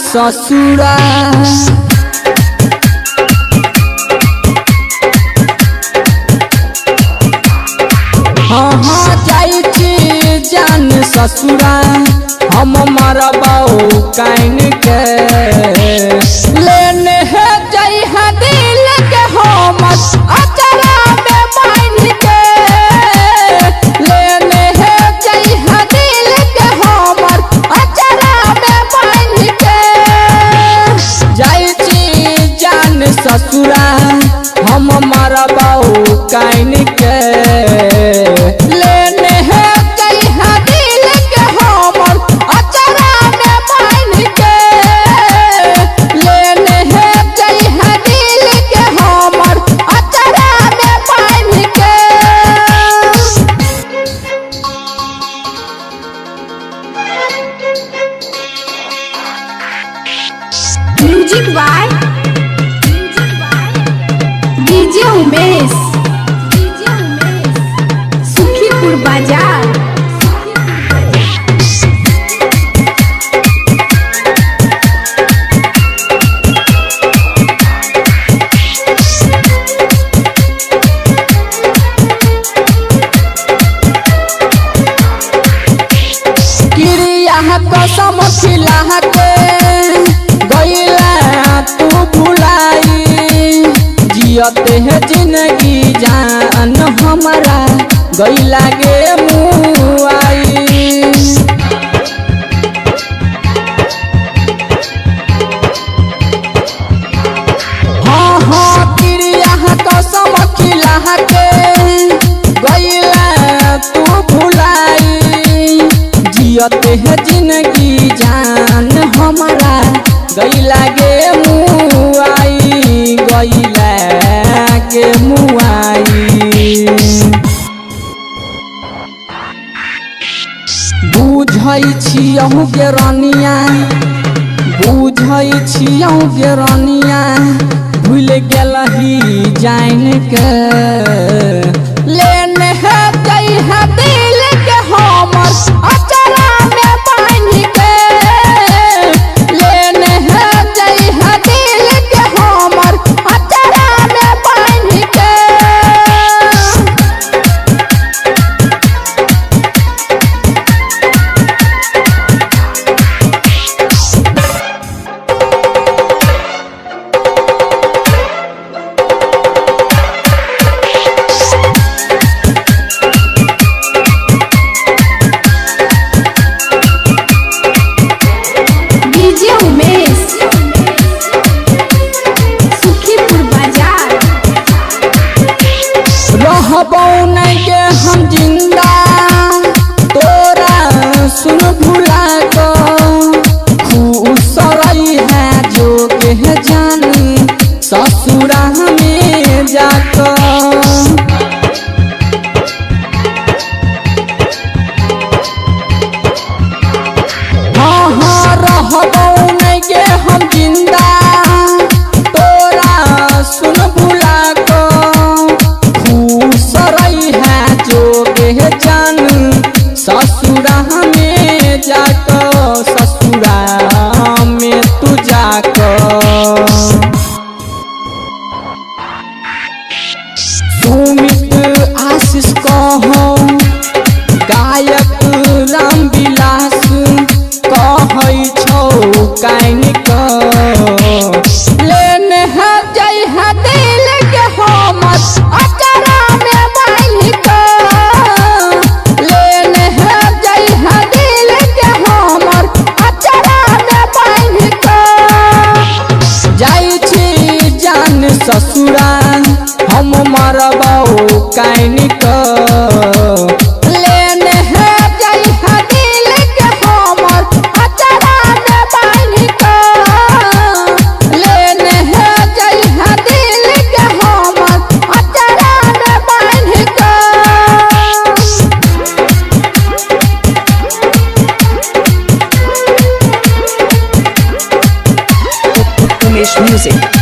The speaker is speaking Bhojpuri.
ससुरा हाँ हाँ जाई छी जान ससुरा हम मरबाऊ काइन के लेने है जाई है दिल के हम अचरा में बांध के लेने है जाई है दिल के हम अचरा में बांध के जाई छी जान ससुरा हम मरबाऊ काइन के लेने है जाई है दिल के हम अचरा में बांध के लेने है जाई है दिल के हम अचरा में बांध के music by DJ Umesh Sukhipur Bazar. क्रिया कसम खिला के गईला तू भुलाई जियते है जिंदगी जान हमारा गईला गे मुआई हाँ हाँ क्रिया कसम खिला के गईला तू भुलाई जियते है जिंदगी जान हमारा गईला गे मुआई गईला के मुआई बुझै छियहु के रानिया बुझै छियहु के रानिया भूल गेलही जान के लेने है जाई है दिल के हमर अचरा में बांध के लेने है जाई है दिल के हमर अचरा में बांध के डीजे उमेश सुखीपुर बाजार। रहबौ नहीं के हम जिंदा तोरा सुन भुला को खुश रही है जो के जानी ससुरा में जाकर हाँ हाँ रहबौ नहीं के हम जिंदा तोरा सुन भुला को खुश रही है जो के जान ससुरा में जाको ससुरा में तू जाको सुमित आशीष कहो गायक राम विलास कहै छौ काइन को लेने है जाई है दिल के हमर अचरा में बांध के लेने है जाई है दिल के हमर अचरा में बांध के जाई छी जान ससुरा हम मरबाऊ काइन को लेने है जाई है दिल के हमर अचरा में बांध के लेने है जाई है दिल के हमर अचरा में बांध के Umesh Music.